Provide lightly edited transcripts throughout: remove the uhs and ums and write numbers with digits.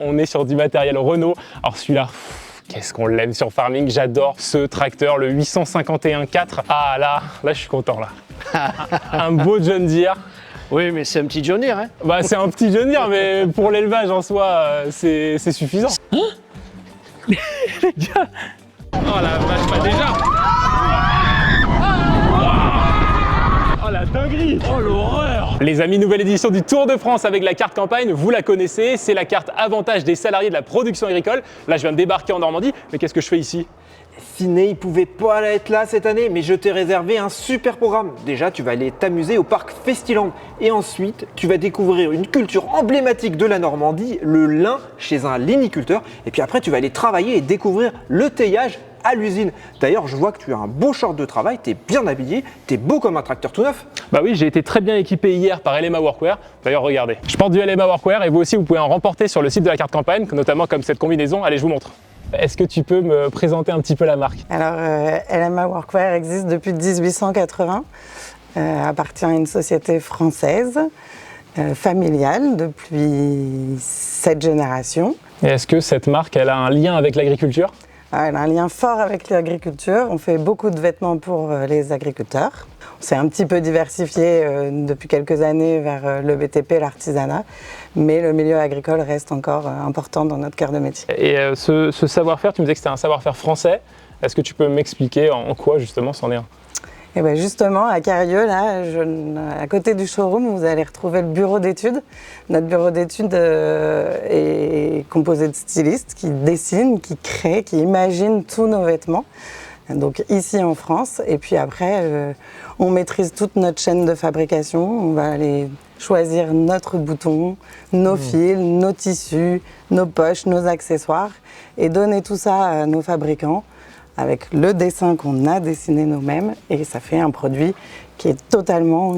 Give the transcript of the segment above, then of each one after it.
On est sur du matériel Renault. Alors celui-là, qu'est-ce qu'on l'aime sur Farming, j'adore ce tracteur, le 851-4. Ah là, je suis content là. Un beau John Deere. Oui, mais c'est un petit John Deere, hein. Bah c'est un petit John Deere, mais pour l'élevage en soi, c'est suffisant. Les gars. Oh la vache, pas déjà. Oh la dinguerie. Oh l'horreur. Les amis, nouvelle édition du Tour de France avec la carte campagne, vous la connaissez, c'est la carte avantage des salariés de la production agricole. Là je viens de débarquer en Normandie, mais qu'est-ce que je fais ici? Ciné, il pouvait pas être là cette année, mais je t'ai réservé un super programme. Déjà, tu vas aller t'amuser au parc Festiland. Et ensuite, tu vas découvrir une culture emblématique de la Normandie, le lin, chez un liniculteur. Et puis après, tu vas aller travailler et découvrir le teillage à l'usine. D'ailleurs, je vois que tu as un beau short de travail, tu es bien habillé, tu es beau comme un tracteur tout neuf. Bah oui, j'ai été très bien équipé hier par LMA Workwear. D'ailleurs, regardez, je porte du LMA Workwear et vous aussi, vous pouvez en remporter sur le site de la carte campagne, notamment comme cette combinaison. Allez, je vous montre. Est-ce que tu peux me présenter un petit peu la marque? Alors, LMA Workwear existe depuis 1880, appartient à une société française, familiale, depuis 7 générations. Et est-ce que cette marque, elle a un lien avec l'agriculture? Elle a un lien fort avec l'agriculture. On fait beaucoup de vêtements pour les agriculteurs. On s'est un petit peu diversifié depuis quelques années vers le BTP, l'artisanat, mais le milieu agricole reste encore important dans notre cœur de métier. Et ce savoir-faire, tu me disais que c'était un savoir-faire français. Est-ce que tu peux m'expliquer en quoi justement c'en est un? Et bien justement, à Carieux, là, à côté du showroom, vous allez retrouver le bureau d'études. Notre bureau d'études est composé de stylistes qui dessinent, qui créent, qui imaginent tous nos vêtements. Donc ici en France, et puis après, on maîtrise toute notre chaîne de fabrication. On va aller choisir notre bouton, nos fils, nos tissus, nos poches, nos accessoires, et donner tout ça à nos fabricants avec le dessin qu'on a dessiné nous-mêmes, et ça fait un produit qui est totalement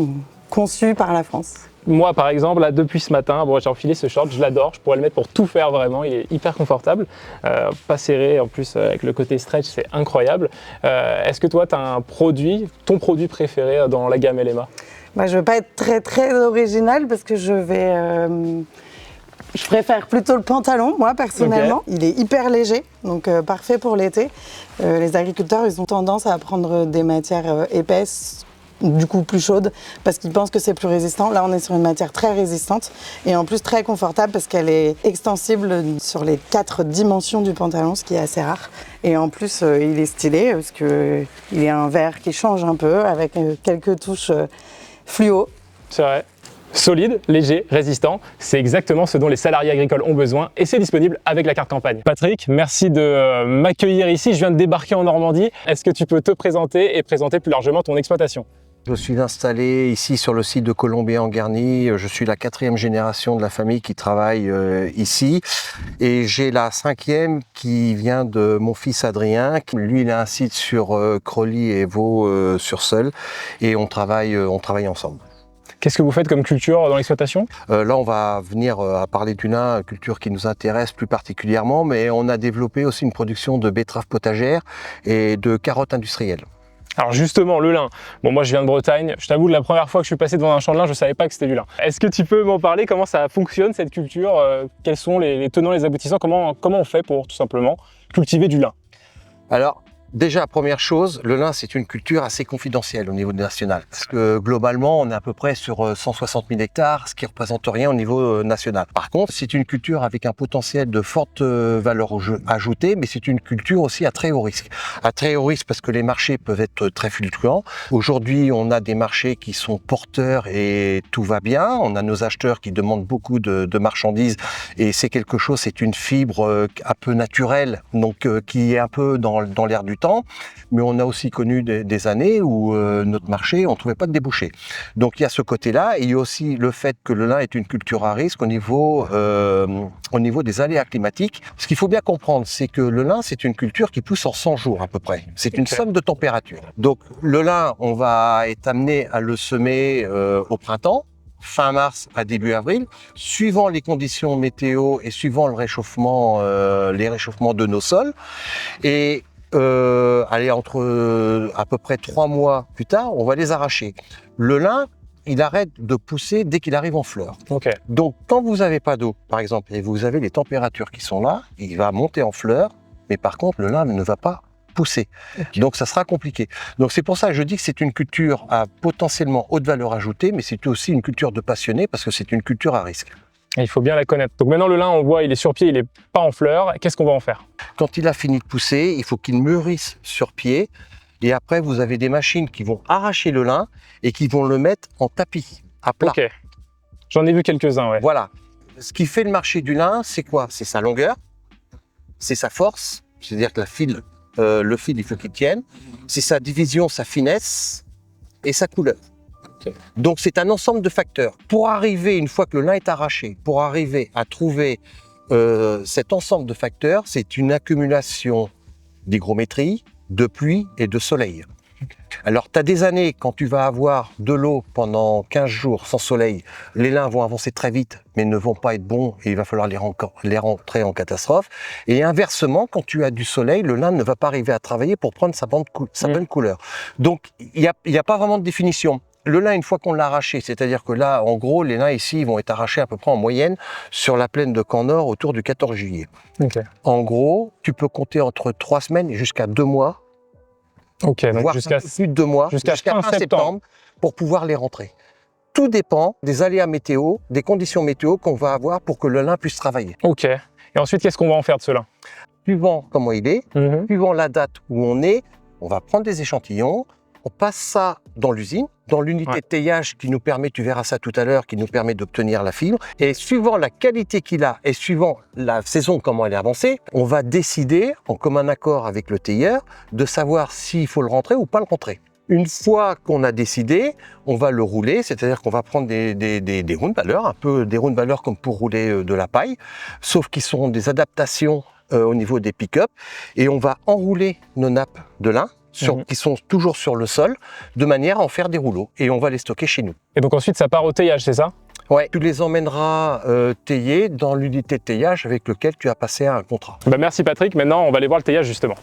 conçu par la France. Moi par exemple, là, depuis ce matin, j'ai enfilé ce short, je l'adore, je pourrais le mettre pour tout faire vraiment, il est hyper confortable, pas serré, en plus avec le côté stretch, c'est incroyable. Est-ce que toi tu as ton produit préféré dans la gamme LMA? Moi, je ne veux pas être très original parce que je préfère plutôt le pantalon, moi, personnellement. Okay. Il est hyper léger, donc parfait pour l'été. Les agriculteurs, ils ont tendance à prendre des matières épaisses, du coup plus chaudes, parce qu'ils pensent que c'est plus résistant. Là, on est sur une matière très résistante et en plus très confortable parce qu'elle est extensible sur les 4 dimensions du pantalon, ce qui est assez rare. Et en plus, il est stylé parce qu'il est un vert qui change un peu avec quelques touches fluo. C'est vrai. Solide, léger, résistant, c'est exactement ce dont les salariés agricoles ont besoin et c'est disponible avec la carte campagne. Patrick, merci de m'accueillir ici, je viens de débarquer en Normandie. Est-ce que tu peux te présenter et présenter plus largement ton exploitation? Je suis installé ici sur le site de Colombier-en-Garnie. Je suis la 4e génération de la famille qui travaille ici. Et j'ai la 5e qui vient de mon fils Adrien. Lui, il a un site sur Crolly et Vaux-sur-Seulles. Et on travaille ensemble. Qu'est-ce que vous faites comme culture dans l'exploitation? Là, on va venir à parler du lin, culture qui nous intéresse plus particulièrement. Mais on a développé aussi une production de betteraves potagères et de carottes industrielles. Alors justement, le lin. Bon, moi je viens de Bretagne. Je t'avoue, la première fois que je suis passé devant un champ de lin, je ne savais pas que c'était du lin. Est-ce que tu peux m'en parler? Comment ça fonctionne cette culture? Quels sont les tenants, les aboutissants? Comment on fait pour tout simplement cultiver du lin? Alors, déjà, première chose, le lin, c'est une culture assez confidentielle au niveau national. Parce que globalement, on est à peu près sur 160 000 hectares, ce qui ne représente rien au niveau national. Par contre, c'est une culture avec un potentiel de forte valeur ajoutée, mais c'est une culture aussi à très haut risque. À très haut risque parce que les marchés peuvent être très fluctuants. Aujourd'hui, on a des marchés qui sont porteurs et tout va bien. On a nos acheteurs qui demandent beaucoup de marchandises et c'est quelque chose, c'est une fibre un peu naturelle, donc qui est un peu dans l'air du temps, mais on a aussi connu des années où notre marché, on ne trouvait pas de débouchés. Donc il y a ce côté-là, et il y a aussi le fait que le lin est une culture à risque au niveau des aléas climatiques. Ce qu'il faut bien comprendre, c'est que le lin, c'est une culture qui pousse en 100 jours à peu près. C'est une somme de température. Donc le lin, on va être amené à le semer au printemps, fin mars à début avril, suivant les conditions météo et suivant les réchauffements de nos sols. Et entre à peu près 3 mois plus tard, on va les arracher. Le lin, il arrête de pousser dès qu'il arrive en fleur. Ok. Donc, quand vous n'avez pas d'eau, par exemple, et vous avez les températures qui sont là, il va monter en fleur, mais par contre, le lin ne va pas pousser. Okay. Donc, ça sera compliqué. Donc, c'est pour ça que je dis que c'est une culture à potentiellement haute valeur ajoutée, mais c'est aussi une culture de passionnés parce que c'est une culture à risque. Il faut bien la connaître. Donc maintenant, le lin, on voit, il est sur pied, il n'est pas en fleur. Qu'est-ce qu'on va en faire? Quand il a fini de pousser, il faut qu'il mûrisse sur pied. Et après, vous avez des machines qui vont arracher le lin et qui vont le mettre en tapis, à plat. Ok. J'en ai vu quelques-uns, ouais. Voilà. Ce qui fait le marché du lin, c'est quoi? C'est sa longueur, c'est sa force, c'est-à-dire que le fil, il faut qu'il tienne. C'est sa division, sa finesse et sa couleur. Okay. Donc, c'est un ensemble de facteurs. Pour arriver, une fois que le lin est arraché, pour arriver à trouver cet ensemble de facteurs, c'est une accumulation d'hygrométrie, de pluie et de soleil. Alors, tu as des années, quand tu vas avoir de l'eau pendant 15 jours sans soleil, les lins vont avancer très vite, mais ne vont pas être bons et il va falloir les rentrer en catastrophe. Et inversement, quand tu as du soleil, le lin ne va pas arriver à travailler pour prendre sa bonne couleur. Donc, il n'y a pas vraiment de définition. Le lin, une fois qu'on l'a arraché, c'est-à-dire que là, en gros, les lins ici ils vont être arrachés à peu près en moyenne sur la plaine de Camp Nord autour du 14 juillet. Okay. En gros, tu peux compter entre 3 semaines et jusqu'à 2 mois. Ok, donc voire jusqu'à plus de 2 mois, jusqu'à fin septembre pour pouvoir les rentrer. Tout dépend des aléas météo, des conditions météo qu'on va avoir pour que le lin puisse travailler. Ok. Et ensuite, qu'est-ce qu'on va en faire de ce lin? Suivant comment il est, suivant la date où on est, on va prendre des échantillons, on passe ça dans l'usine, dans l'unité de teillage qui nous permet, tu verras ça tout à l'heure, qui nous permet d'obtenir la fibre. Et suivant la qualité qu'il a et suivant la saison, comment elle est avancée, on va décider, en commun accord avec le tailleur, de savoir s'il faut le rentrer ou pas le rentrer. Une fois qu'on a décidé, on va le rouler, c'est-à-dire qu'on va prendre des round ballers, un peu des round ballers comme pour rouler de la paille, sauf qu'ils seront des adaptations au niveau des pick-up, et on va enrouler nos nappes de lin, qui sont toujours sur le sol, de manière à en faire des rouleaux. Et on va les stocker chez nous. Et donc ensuite, ça part au teillage, c'est ça? Ouais, tu les emmèneras tailler dans l'unité de teillage avec lequel tu as passé un contrat. Bah merci Patrick, maintenant on va aller voir le teillage justement.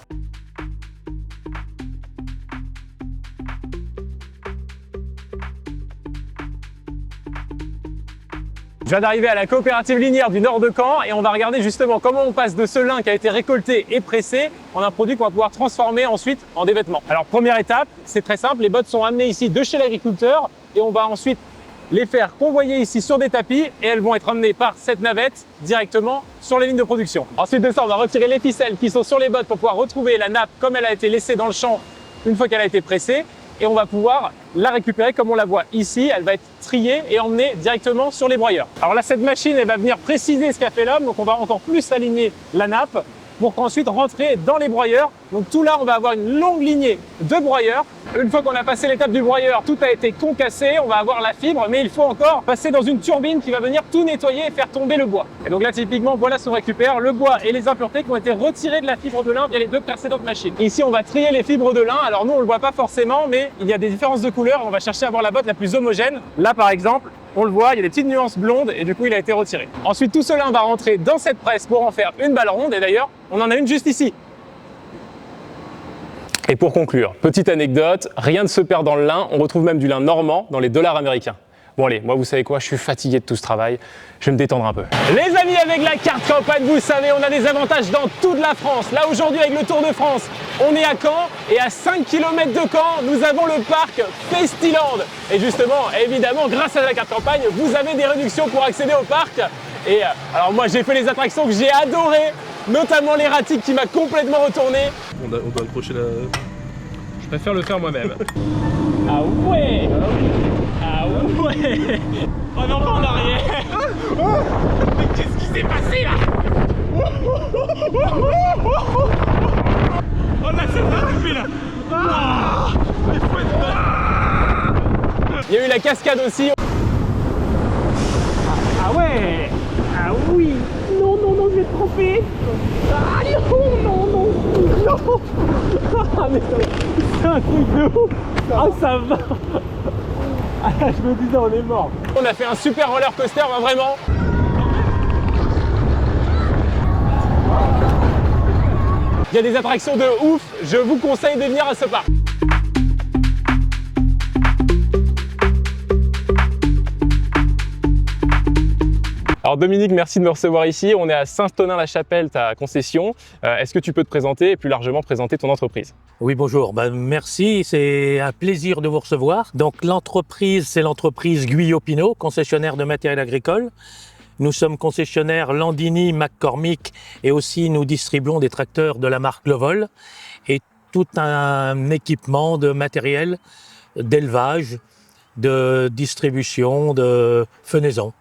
Je viens d'arriver à la coopérative linière du nord de Caen et on va regarder justement comment on passe de ce lin qui a été récolté et pressé en un produit qu'on va pouvoir transformer ensuite en des vêtements. Alors première étape, c'est très simple, les bottes sont amenées ici de chez l'agriculteur et on va ensuite les faire convoyer ici sur des tapis et elles vont être amenées par cette navette directement sur les lignes de production. Ensuite de ça, on va retirer les ficelles qui sont sur les bottes pour pouvoir retrouver la nappe comme elle a été laissée dans le champ une fois qu'elle a été pressée. Et on va pouvoir la récupérer comme on la voit ici. Elle va être triée et emmenée directement sur les broyeurs. Alors là, cette machine, elle va venir préciser ce qu'a fait l'homme. Donc on va encore plus aligner la nappe pour qu'ensuite rentrer dans les broyeurs. Donc tout là, on va avoir une longue lignée de broyeurs. Une fois qu'on a passé l'étape du broyeur, tout a été concassé, on va avoir la fibre, mais il faut encore passer dans une turbine qui va venir tout nettoyer et faire tomber le bois. Et donc là, typiquement, voilà ce qu'on récupère, le bois et les impuretés qui ont été retirées de la fibre de lin via les 2 précédentes machines. Ici, on va trier les fibres de lin. Alors nous, on le voit pas forcément, mais il y a des différences de couleurs. On va chercher à avoir la botte la plus homogène. Là, par exemple, on le voit, il y a des petites nuances blondes et du coup, il a été retiré. Ensuite, tout ce lin va rentrer dans cette presse pour en faire une balle ronde. Et d'ailleurs, on en a une juste ici. Et pour conclure, petite anecdote, rien ne se perd dans le lin, on retrouve même du lin normand dans les dollars américains. Bon allez, moi vous savez quoi, je suis fatigué de tout ce travail, je vais me détendre un peu. Les amis, avec la carte campagne, vous savez, on a des avantages dans toute la France. Là aujourd'hui avec le Tour de France, on est à Caen et à 5 km de Caen, nous avons le parc Festiland. Et justement, évidemment, grâce à la carte campagne, vous avez des réductions pour accéder au parc. Et alors moi j'ai fait les attractions que j'ai adorées, notamment l'erratique qui m'a complètement retourné. On doit accrocher la... Je préfère le faire moi-même. Ah ouais! Ah ouais! Oh non, pas en arrière! Mais qu'est-ce qui s'est passé là? Oh là, ça va couper là! Il y a eu la cascade aussi. Ah ouais! Ah oui! Non, non, non, je vais te tromper! Ah non, non, non! Non! Ah mais c'est un truc de ouf! Ah ça va! Ah là, je me disais, on est mort! On a fait un super roller coaster, bah, vraiment! Il y a des attractions de ouf, je vous conseille de venir à ce parc! Alors Dominique, merci de me recevoir ici. On est à Saint-Thonin-la-Chapelle, ta concession. Est-ce que tu peux te présenter et plus largement présenter ton entreprise? Oui, bonjour. Merci, c'est un plaisir de vous recevoir. Donc l'entreprise, c'est l'entreprise Guyot-Pinot, concessionnaire de matériel agricole. Nous sommes concessionnaires Landini, McCormick et aussi nous distribuons des tracteurs de la marque Lovol et tout un équipement de matériel d'élevage, de distribution, de fenaison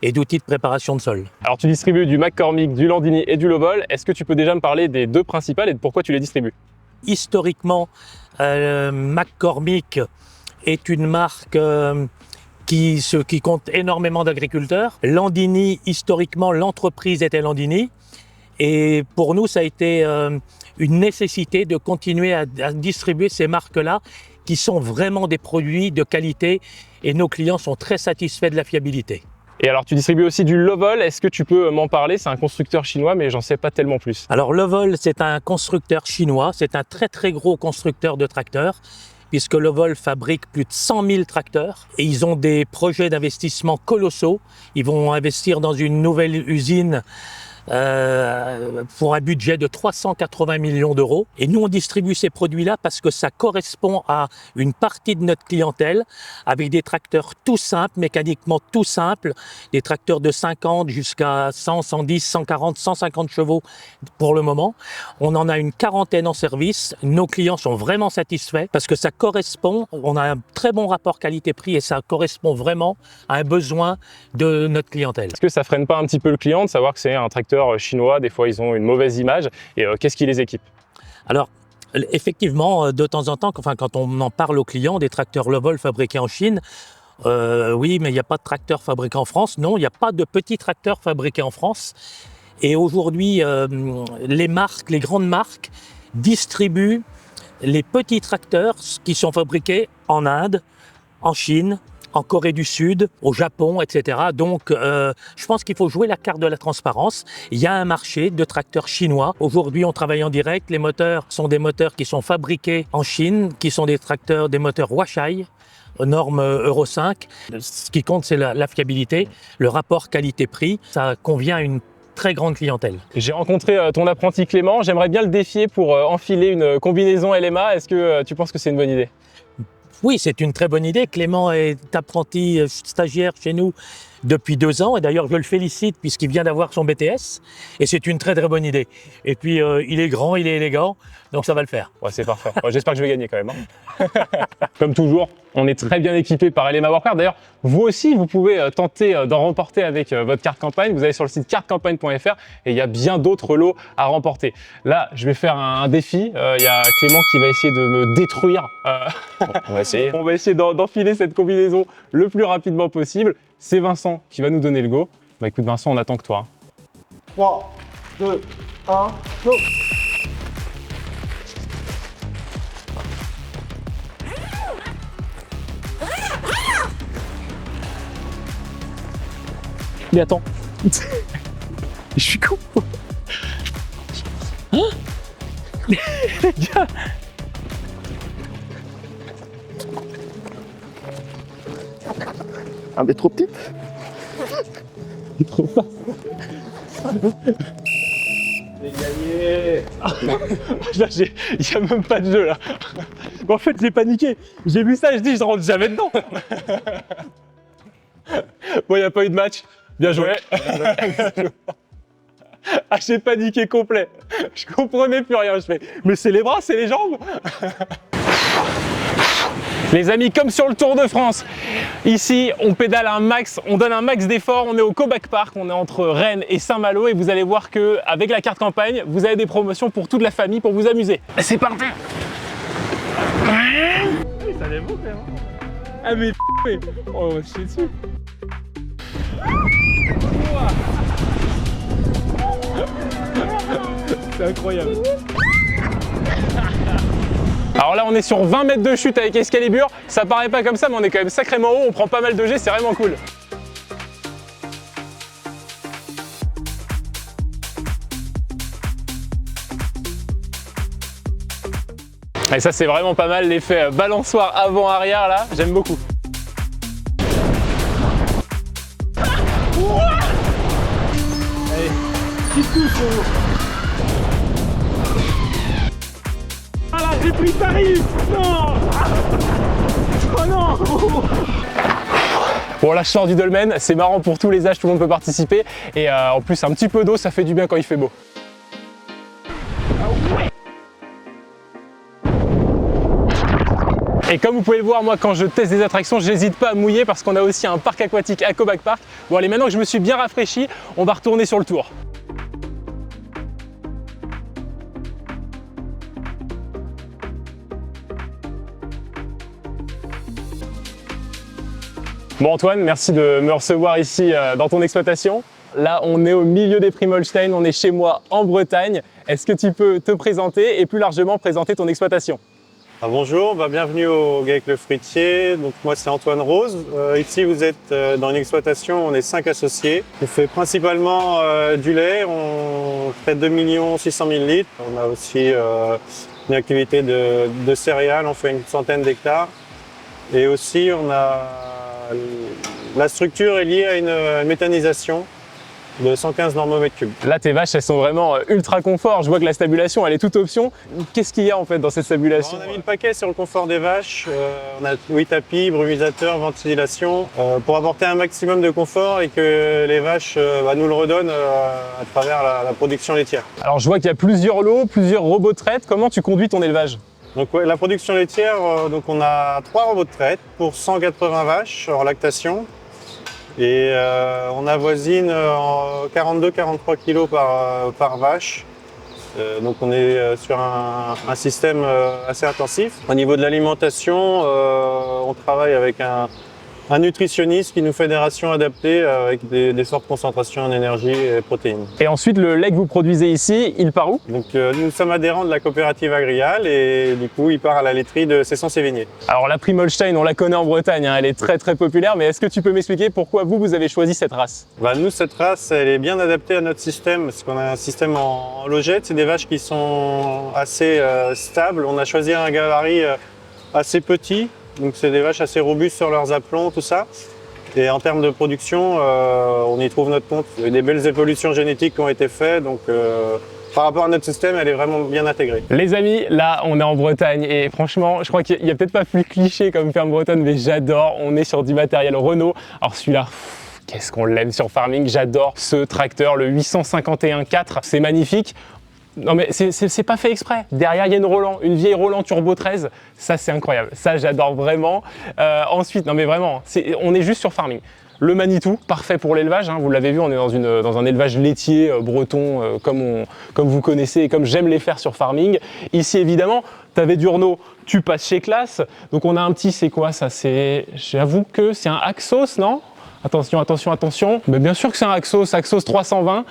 et d'outils de préparation de sol. Alors tu distribues du McCormick, du Landini et du Lovol. Est-ce que tu peux déjà me parler des deux principales et de pourquoi tu les distribues? Historiquement, McCormick est une marque qui compte énormément d'agriculteurs. Landini, historiquement, l'entreprise était Landini. Et pour nous, ça a été une nécessité de continuer à distribuer ces marques-là qui sont vraiment des produits de qualité et nos clients sont très satisfaits de la fiabilité. Et alors tu distribues aussi du Lovol, est-ce que tu peux m'en parler? C'est un constructeur chinois mais j'en sais pas tellement plus. Alors Lovol, c'est un constructeur chinois, c'est un très très gros constructeur de tracteurs puisque Lovol fabrique plus de 100 000 tracteurs et ils ont des projets d'investissement colossaux. Ils vont investir dans une nouvelle usine pour un budget de 380 millions d'euros. Et nous, on distribue ces produits-là parce que ça correspond à une partie de notre clientèle avec des tracteurs tout simples, mécaniquement tout simples, des tracteurs de 50 jusqu'à 100, 110, 140, 150 chevaux pour le moment. On en a une quarantaine en service. Nos clients sont vraiment satisfaits parce que ça correspond, on a un très bon rapport qualité-prix et ça correspond vraiment à un besoin de notre clientèle. Est-ce que ça freine pas un petit peu le client de savoir que c'est un tracteur chinois? Des fois, ils ont une mauvaise image. Et qu'est-ce qui les équipe? Alors, effectivement, de temps en temps, quand on en parle aux clients, des tracteurs Lovol fabriqués en Chine, oui, mais il n'y a pas de tracteurs fabriqués en France. Non, il n'y a pas de petits tracteurs fabriqués en France. Et aujourd'hui, les grandes marques, distribuent les petits tracteurs qui sont fabriqués en Inde, en Chine, en Corée du Sud, au Japon, etc. Donc, je pense qu'il faut jouer la carte de la transparence. Il y a un marché de tracteurs chinois. Aujourd'hui, on travaille en direct. Les moteurs sont des moteurs qui sont fabriqués en Chine, qui sont des moteurs Huaishai, aux normes Euro 5. Ce qui compte, c'est la fiabilité, le rapport qualité-prix. Ça convient à une très grande clientèle. J'ai rencontré ton apprenti Clément. J'aimerais bien le défier pour enfiler une combinaison LMA. Est-ce que tu penses que c'est une bonne idée? Oui, c'est une très bonne idée. Clément est apprenti stagiaire chez nous depuis 2 ans. Et d'ailleurs, je le félicite puisqu'il vient d'avoir son BTS. Et c'est une très très bonne idée. Et puis, il est grand, il est élégant. Donc ça va le faire. Ouais, c'est parfait. Bon, j'espère que je vais gagner quand même. Comme toujours, on est très bien équipé par LMA Workwear. D'ailleurs, vous aussi, vous pouvez tenter d'en remporter avec votre carte campagne. Vous allez sur le site cartecampagne.fr et il y a bien d'autres lots à remporter. Là, je vais faire un défi. Il y a Clément qui va essayer de me détruire. On va essayer. On va essayer d'enfiler cette combinaison le plus rapidement possible. C'est Vincent qui va nous donner le go. Bah écoute Vincent, on attend que toi. 3, 2, 1, go! Mais attends. Je suis con. Hein? Les gars. Ah, mais trop petite. Il est trop fort. J'ai gagné. Là, il n'y a même pas de jeu là. En fait, j'ai paniqué. J'ai vu ça, je dis, je rentre jamais dedans. Bon, il n'y a pas eu de match. Bien joué. Ah, j'ai paniqué complet. Je comprenais plus rien. Je fais, mais c'est les bras, c'est les jambes. Les amis, comme sur le Tour de France, ici on pédale un max, on donne un max d'effort, on est au Cobac Park, on est entre Rennes et Saint-Malo et vous allez voir qu'avec la carte campagne, vous avez des promotions pour toute la famille pour vous amuser. C'est parti. Ça allait bon quand même. Ah mais oh, on va se chier dessus. C'est incroyable. Alors là on est sur 20 mètres de chute avec Excalibur, ça paraît pas comme ça mais on est quand même sacrément haut, on prend pas mal de G, c'est vraiment cool. Et ça c'est vraiment pas mal, l'effet balançoire avant-arrière là, j'aime beaucoup. Ah la reprise arrive. Non. Oh non. Bon là je sors du dolmen, c'est marrant pour tous les âges, tout le monde peut participer. Et en plus un petit peu d'eau, ça fait du bien quand il fait beau. Et comme vous pouvez le voir, moi quand je teste des attractions, j'hésite pas à mouiller parce qu'on a aussi un parc aquatique Aquabac Park. Bon allez, maintenant que je me suis bien rafraîchi, on va retourner sur le tour. Bon Antoine, merci de me recevoir ici dans ton exploitation. Là, on est au milieu des Prime Holstein, on est chez moi en Bretagne. Est-ce que tu peux te présenter et plus largement présenter ton exploitation? Bonjour, bienvenue au GAEC Le Fruitier. Donc, moi, c'est Antoine Rose. Ici, vous êtes dans une exploitation, on est 5 associés. On fait principalement du lait, on fait 2 600 000 litres. On a aussi une activité de céréales, on fait une centaine d'hectares. Et aussi, on a la structure est liée à une méthanisation de 115 normomètres cubes. Là, tes vaches, elles sont vraiment ultra confort. Je vois que la stabulation, elle est toute option. Qu'est-ce qu'il y a en fait dans cette stabulation? On a mis le paquet sur le confort des vaches. On a 8 tapis, brumisateur, ventilation, pour apporter un maximum de confort et que les vaches nous le redonnent à travers la production laitière. Alors, je vois qu'il y a plusieurs lots, plusieurs robots de traite. Comment tu conduis ton élevage? Donc ouais, la production laitière, donc on a 3 robots de traite pour 180 vaches hors lactation. Et on avoisine 42-43 kg par vache. Donc on est sur un système assez intensif. Au niveau de l'alimentation, on travaille avec un nutritionniste qui nous fait des rations adaptées avec des fortes concentrations en énergie et protéines. Et ensuite, le lait que vous produisez ici, il part où? Donc nous sommes adhérents de la coopérative Agrial et du coup il part à la laiterie de Cesson-Sévigné. Alors la Prime Holstein, on la connaît en Bretagne, hein, elle est très très populaire, mais est-ce que tu peux m'expliquer pourquoi vous avez choisi cette race? Nous, cette race, elle est bien adaptée à notre système parce qu'on a un système en logette. C'est des vaches qui sont assez stables. On a choisi un gabarit assez petit. Donc c'est des vaches assez robustes sur leurs aplombs, tout ça. Et en termes de production, on y trouve notre compte. Il y a eu des belles évolutions génétiques qui ont été faites, donc par rapport à notre système, elle est vraiment bien intégrée. Les amis, là on est en Bretagne et franchement, je crois qu'il n'y a peut-être pas plus cliché comme ferme bretonne, mais j'adore. On est sur du matériel Renault. Alors celui-là, qu'est-ce qu'on l'aime sur Farming, j'adore ce tracteur, le 851 4, c'est magnifique. Non mais c'est pas fait exprès. Derrière il y a une vieille Roland Turbo 13, ça c'est incroyable, ça j'adore vraiment. Ensuite, non mais vraiment, on est juste sur Farming. Le Manitou, parfait pour l'élevage, hein, vous l'avez vu, on est dans un élevage laitier breton comme vous connaissez et comme j'aime les faire sur Farming. Ici évidemment, tu avais du Renault, tu passes chez Classe, donc on a un petit, c'est quoi ça? J'avoue que c'est un Axos, non? Attention, attention, attention. Mais bien sûr que c'est un Axos 320.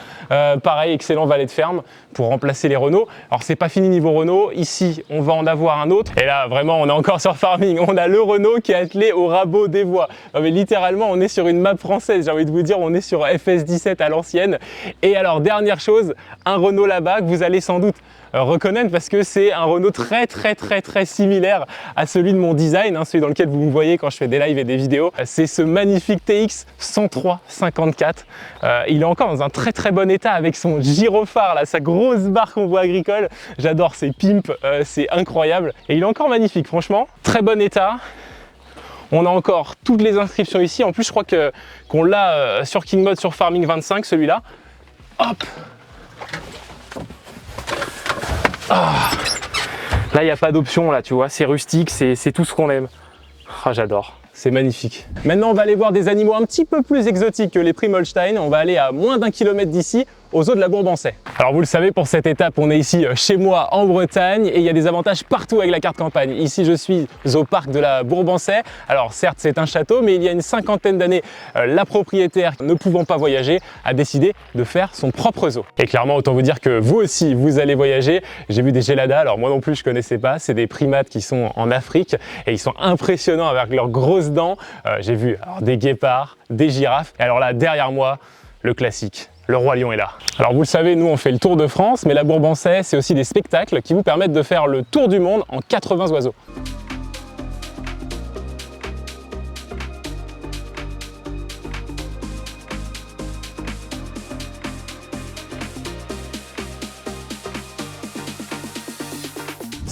Pareil, excellent valet de ferme pour remplacer les Renault. Alors, c'est pas fini niveau Renault. Ici, on va en avoir un autre. Et là, vraiment, on est encore sur Farming. On a le Renault qui est attelé au rabot des voies. Non, mais littéralement, on est sur une map française. J'ai envie de vous dire, on est sur FS17 à l'ancienne. Et alors, dernière chose, un Renault là-bas que vous allez sans doute reconnaître parce que c'est un Renault très similaire à celui de mon design, hein, celui dans lequel vous me voyez quand je fais des lives et des vidéos. C'est ce magnifique TX 103 54. Il est encore dans un très bon état avec son gyrophare, là, sa grosse barre qu'on voit agricole. J'adore ces pimps, c'est incroyable. Et il est encore magnifique, franchement. Très bon état. On a encore toutes les inscriptions ici. En plus, je crois qu'on l'a sur King Mode sur Farming 25, celui-là. Hop! Ah. Là, il n'y a pas d'option, là, tu vois, c'est rustique, c'est tout ce qu'on aime. Ah, j'adore, c'est magnifique. Maintenant, on va aller voir des animaux un petit peu plus exotiques que les Prime Holstein. On va aller à moins d'1 kilomètre d'ici, aux eaux de la Bourbansais. Alors vous le savez, pour cette étape, on est ici chez moi en Bretagne et il y a des avantages partout avec la carte campagne. Ici, je suis au parc de la Bourbansais. Alors certes, c'est un château, mais il y a une cinquantaine d'années, la propriétaire, ne pouvant pas voyager, a décidé de faire son propre zoo. Et clairement, autant vous dire que vous aussi, vous allez voyager. J'ai vu des géladas, alors moi non plus, je connaissais pas. C'est des primates qui sont en Afrique et ils sont impressionnants avec leurs grosses dents. J'ai vu alors, des guépards, des girafes. Et alors là, derrière moi, le classique. Le Roi Lion est là. Alors vous le savez, nous on fait le tour de France, mais la Bourbansais, c'est aussi des spectacles qui vous permettent de faire le tour du monde en 80 oiseaux.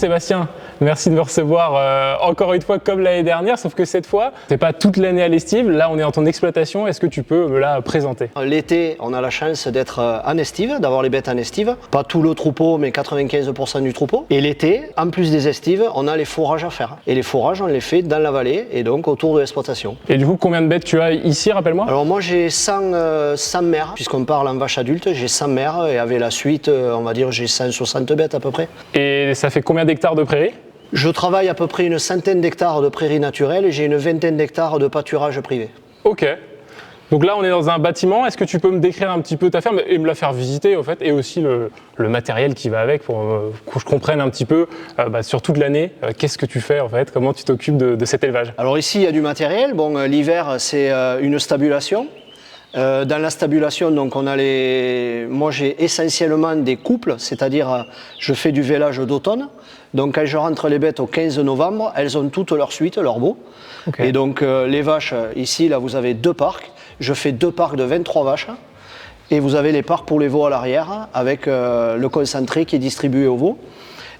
Sébastien, merci de me recevoir encore une fois comme l'année dernière, sauf que cette fois, c'est pas toute l'année à l'estive. Là, on est en ton exploitation. Est-ce que tu peux me la présenter? L'été, on a la chance d'être en estive, d'avoir les bêtes en estive. Pas tout le troupeau, mais 95% du troupeau. Et l'été, en plus des estives, on a les fourrages à faire. Et les fourrages, on les fait dans la vallée et donc autour de l'exploitation. Et du coup, combien de bêtes tu as ici, rappelle-moi? Alors moi, j'ai 100 mères, puisqu'on parle en vache adulte, j'ai 100 mères et avec la suite, on va dire, j'ai 160 bêtes à peu près. Et ça fait combien d'hectares de prairies? Je travaille à peu près une centaine d'hectares de prairies naturelles et j'ai une vingtaine d'hectares de pâturage privé. Ok. Donc là, on est dans un bâtiment. Est-ce que tu peux me décrire un petit peu ta ferme et me la faire visiter, au fait, et aussi le matériel qui va avec pour que je comprenne un petit peu sur toute l'année, qu'est-ce que tu fais, en fait, comment tu t'occupes de cet élevage? Alors ici, il y a du matériel. Bon, l'hiver, c'est une stabulation. Dans la stabulation, donc moi j'ai essentiellement des couples, c'est-à-dire je fais du vélage d'automne. Donc quand je rentre les bêtes au 15 novembre, elles ont toutes leur suite, leur beau. Okay. Et donc les vaches, ici, là vous avez 2 parcs. Je fais 2 parcs de 23 vaches. Et vous avez les parcs pour les veaux à l'arrière avec le concentré qui est distribué aux veaux.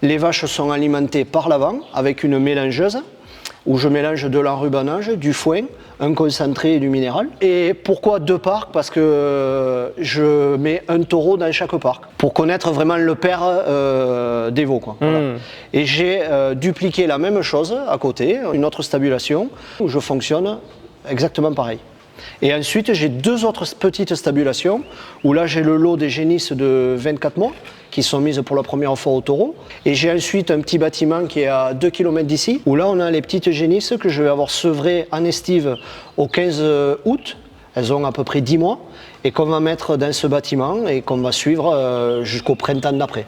Les vaches sont alimentées par l'avant avec une mélangeuse où je mélange de l'enrubanage, du foin, un concentré et du minéral. Et pourquoi 2 parcs? Parce que je mets un taureau dans chaque parc pour connaître vraiment le père des veaux, quoi. Voilà. Et j'ai dupliqué la même chose à côté, une autre stabulation où je fonctionne exactement pareil. Et ensuite, j'ai 2 autres petites stabulations où là, j'ai le lot des génisses de 24 mois qui sont mises pour la première fois au taureau. Et j'ai ensuite un petit bâtiment qui est à 2 km d'ici où là, on a les petites génisses que je vais avoir sevrées en estive au 15 août. Elles ont à peu près 10 mois et qu'on va mettre dans ce bâtiment et qu'on va suivre jusqu'au printemps d'après.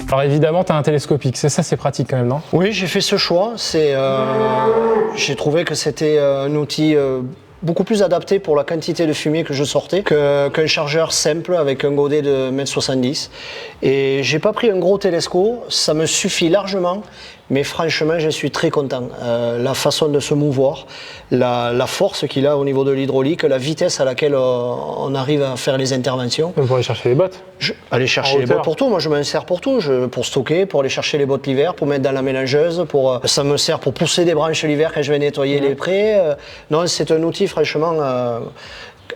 Alors évidemment, tu as un télescopique, c'est pratique quand même, non? Oui, j'ai fait ce choix. J'ai trouvé que c'était un outil beaucoup plus adapté pour la quantité de fumier que je sortais qu'un chargeur simple avec un godet de 1,70 m. Et j'ai pas pris un gros télescope, ça me suffit largement. Mais franchement, je suis très content. La façon de se mouvoir, la force qu'il a au niveau de l'hydraulique, la vitesse à laquelle on arrive à faire les interventions. Pour aller chercher les bottes? Aller chercher les bottes pour tout. Moi, je m'en sers pour tout. Pour stocker, pour aller chercher les bottes l'hiver, pour mettre dans la mélangeuse. Ça me sert pour pousser des branches l'hiver quand je vais nettoyer les prés. Non, c'est un outil, franchement...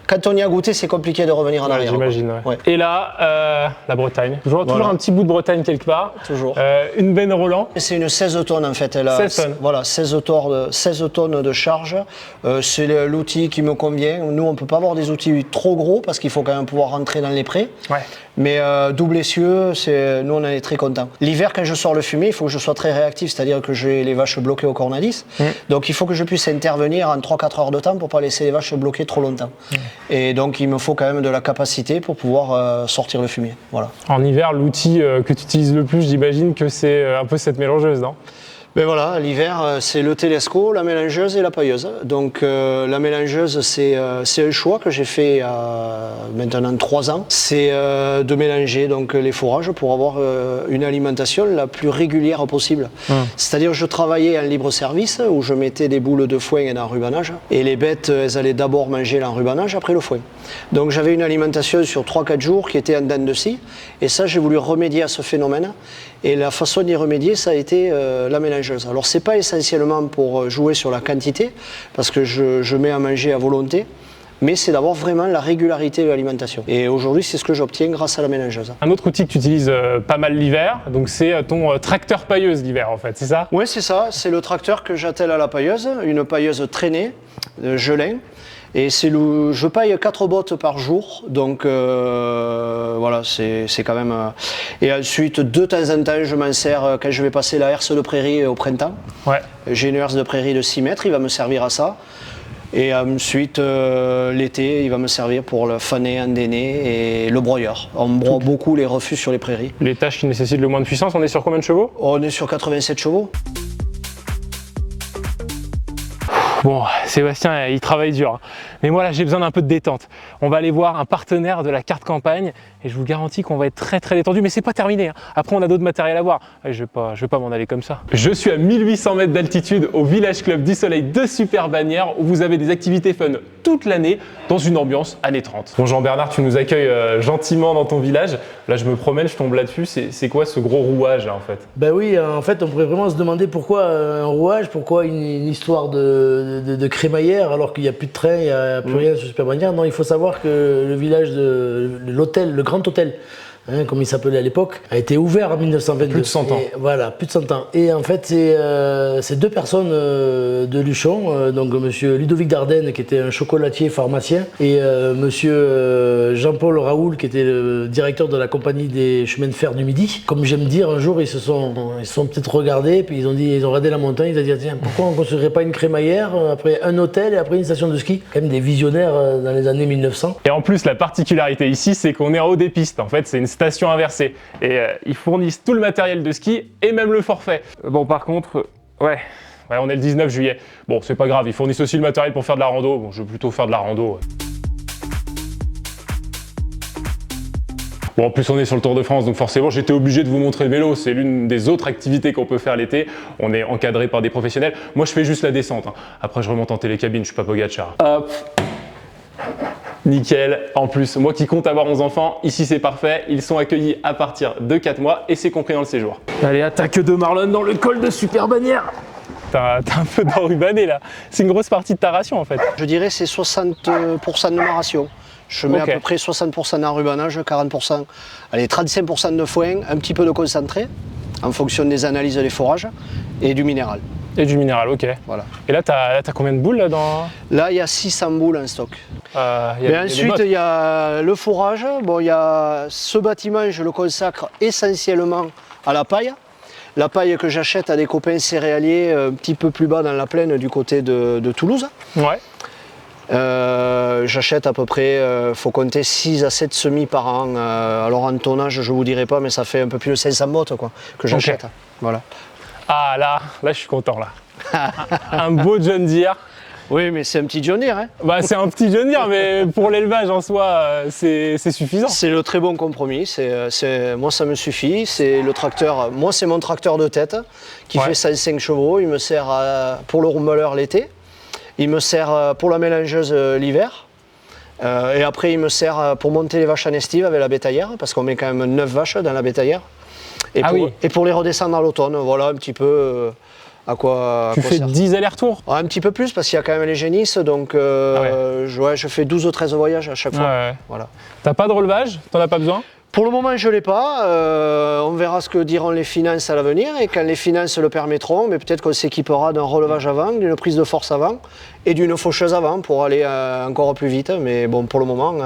Quand on y a goûté, c'est compliqué de revenir en arrière. J'imagine, ouais. Et là, la Bretagne. Toujours un petit bout de Bretagne quelque part. Toujours. Une benne Roland. C'est une 16 tonnes en fait. 16 tonnes. Voilà, 16 tonnes de charge. C'est l'outil qui me convient. Nous, on ne peut pas avoir des outils trop gros parce qu'il faut quand même pouvoir rentrer dans les prés. Ouais. Mais double essieu, nous on en est très contents. L'hiver, quand je sors le fumier, il faut que je sois très réactif, c'est-à-dire que j'ai les vaches bloquées au cornadis. Donc il faut que je puisse intervenir en 3-4 heures de temps pour ne pas laisser les vaches bloquées trop longtemps. Et donc il me faut quand même de la capacité pour pouvoir sortir le fumier. Voilà. En hiver, l'outil que tu utilises le plus, j'imagine que c'est un peu cette mélangeuse, non? Ben voilà, l'hiver, c'est le télescope, la mélangeuse et la pailleuse. Donc la mélangeuse, c'est un choix que j'ai fait il y a maintenant 3 ans. C'est de mélanger donc, les fourrages pour avoir une alimentation la plus régulière possible. C'est-à-dire je travaillais en libre service où je mettais des boules de foin et d'enrubanage. Et les bêtes, elles allaient d'abord manger l'enrubanage après le foin. Donc j'avais une alimentation sur 3-4 jours qui était en dents de scie. Et ça, j'ai voulu remédier à ce phénomène. Et la façon d'y remédier, ça a été la mélangeuse. Alors c'est pas essentiellement pour jouer sur la quantité, parce que je mets à manger à volonté, mais c'est d'avoir vraiment la régularité de l'alimentation. Et aujourd'hui, c'est ce que j'obtiens grâce à la mélangeuse. Un autre outil que tu utilises pas mal l'hiver, donc c'est ton tracteur pailleuse l'hiver en fait, c'est ça? Oui, c'est ça. C'est le tracteur que j'attelle à la pailleuse, une pailleuse traînée, gelin. Et je paille 4 bottes par jour, donc voilà, c'est quand même... Et ensuite, de temps en temps, je m'en sers quand je vais passer la herse de prairie au printemps. Ouais. J'ai une herse de prairie de 6 mètres, il va me servir à ça. Et ensuite, l'été, il va me servir pour le faner, endéner et le broyeur. On broie beaucoup les refus sur les prairies. Les tâches qui nécessitent le moins de puissance, on est sur combien de chevaux? On est sur 87 chevaux. Bon, Sébastien, il travaille dur, hein. Mais moi là j'ai besoin d'un peu de détente. On va aller voir un partenaire de la carte campagne et je vous garantis qu'on va être très très détendu, mais c'est pas terminé, hein. Après on a d'autres matériels à voir. Je vais pas m'en aller comme ça. Je suis à 1800 mètres d'altitude au Village Club du Soleil de Super-Bagnères où vous avez des activités fun toute l'année dans une ambiance années 30. Bon Jean-Bernard, tu nous accueilles gentiment dans ton village. Là je me promène, je tombe là-dessus. C'est quoi ce gros rouage là en fait? Ben oui, en fait on pourrait vraiment se demander pourquoi un rouage, pourquoi une histoire de crémaillère alors qu'il n'y a plus de train, il n'y a plus rien sur Super-Bagnères. Non, il faut savoir que le village de l'hôtel, le Grand Hôtel, hein, comme il s'appelait à l'époque, a été ouvert en 1922. Plus de 100 ans. Et, voilà, plus de 100 ans. Et en fait, c'est deux personnes de Luchon, donc monsieur Ludovic Dardenne, qui était un chocolatier pharmacien, et monsieur Jean-Paul Raoul, qui était le directeur de la compagnie des chemins de fer du Midi. Comme j'aime dire, un jour, ils se sont peut-être regardés, puis ils ont regardé la montagne, ils ont dit, tiens, pourquoi on ne construirait pas une crémaillère, après un hôtel et après une station de ski? Quand même des visionnaires dans les années 1900. Et en plus, la particularité ici, c'est qu'on est en haut des pistes. En fait, c'est une station inversée. Et ils fournissent tout le matériel de ski et même le forfait. Bon, par contre, ouais, on est le 19 juillet. Bon, c'est pas grave, ils fournissent aussi le matériel pour faire de la rando. Bon, je vais plutôt faire de la rando. Ouais. Bon, en plus, on est sur le Tour de France, donc forcément, j'étais obligé de vous montrer le vélo. C'est l'une des autres activités qu'on peut faire l'été. On est encadré par des professionnels. Moi, je fais juste la descente, hein. Après, je remonte en télécabine, je suis pas Pogacar. Hop. Nickel. En plus, moi qui compte avoir 11 enfants, ici c'est parfait. Ils sont accueillis à partir de 4 mois et c'est compris dans le séjour. Allez, attaque de Marlon dans le col de Super-Bagnères. T'as un peu d'enrubané là. C'est une grosse partie de ta ration en fait. Je dirais c'est 60% de ma ration. Je mets à peu près 60% d'enrubanage, 40%, allez 35% de foin, un petit peu de concentré en fonction des analyses des forages et du minéral. Et du minéral, ok. Voilà. Et là, t'as combien de boules là dans... Là, il y a 600 boules en stock. Mais ensuite, il y a le fourrage. Bon, il y a ce bâtiment, je le consacre essentiellement à la paille. La paille que j'achète à des copains céréaliers un petit peu plus bas dans la plaine du côté de Toulouse. Ouais. J'achète à peu près, faut compter 6 à 7 semis par an. Alors en tonnage, je vous dirai pas, mais ça fait un peu plus de 500 bottes quoi, que j'achète. Okay. Voilà. Ah là, je suis content là. Un beau John Deere. Oui, mais c'est un petit John Deere. Hein. Bah, c'est un petit John Deere, mais pour l'élevage en soi, c'est suffisant. C'est le très bon compromis. Moi, ça me suffit. C'est le tracteur. Moi, c'est mon tracteur de tête qui fait 105 chevaux. Il me sert pour le rummeleur l'été. Il me sert pour la mélangeuse l'hiver. Et après, il me sert pour monter les vaches en estive avec la bétaillère, parce qu'on met quand même 9 vaches dans la bétaillère. Et pour les redescendre à l'automne, voilà un petit peu à quoi Tu fais 10 allers-retours? Un petit peu plus, parce qu'il y a quand même les génisses, donc je fais 12 ou 13 voyages à chaque fois. Ouais. Voilà. T'as pas de relevage? T'en as pas besoin? Pour le moment, je ne l'ai pas. On verra ce que diront les finances à l'avenir. Et quand les finances le permettront, mais peut-être qu'on s'équipera d'un relevage avant, d'une prise de force avant et d'une faucheuse avant pour aller encore plus vite. Mais bon, pour le moment, il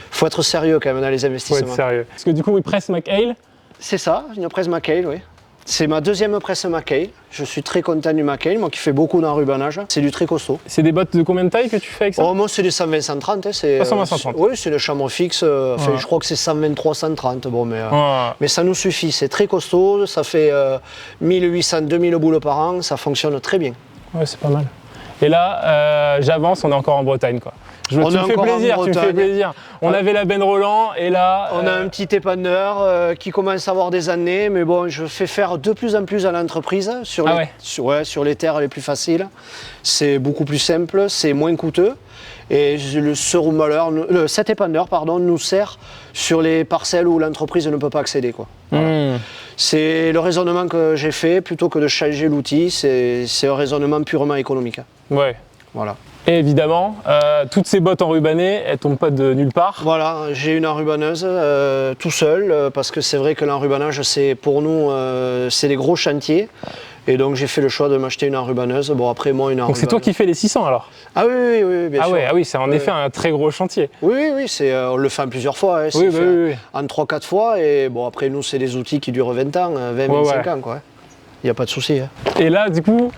faut être sérieux quand même dans les investissements. Faut être sérieux. Parce que du coup, ils pressent McHale? C'est ça, une presse McHale, oui. C'est ma deuxième presse McHale. Je suis très content du McHale, moi qui fais beaucoup d'enrubanage. C'est du très costaud. C'est des bottes de combien de taille que tu fais avec ça? Oh, moi, c'est des 120-130. Hein, 120-130. Oui, c'est le chameau fixe. Je crois que c'est 123-130. Bon, mais ça nous suffit. C'est très costaud. Ça fait 1800-2000 boules par an. Ça fonctionne très bien. Ouais, c'est pas mal. Et là, j'avance, on est encore en Bretagne, quoi. Tu me fais plaisir. On avait la Ben Roland et là... On a un petit épanneur qui commence à avoir des années, mais bon, je fais faire de plus en plus à l'entreprise sur sur les terres les plus faciles. C'est beaucoup plus simple, c'est moins coûteux. Et cet épanneur nous sert sur les parcelles où l'entreprise ne peut pas accéder, quoi. Voilà. C'est le raisonnement que j'ai fait, plutôt que de changer l'outil, c'est un raisonnement purement économique. Ouais. Voilà. Et évidemment, toutes ces bottes enrubanées, elles tombent pas de nulle part. Voilà, j'ai une enrubaneuse tout seul, parce que c'est vrai que l'enrubanage, pour nous, c'est des gros chantiers. Et donc j'ai fait le choix de m'acheter une enrubaneuse. Bon, après moi, une enrubaneuse. Donc c'est toi qui fais les 600 alors? Ah oui, bien sûr. Ah oui, c'est en effet un très gros chantier. Oui, on le fait en plusieurs fois. Hein, en 3-4 fois. Et bon, après nous, c'est des outils qui durent 20 ans, 20-25 ans, quoi. Il n'y a pas de souci. Hein. Et là, du coup,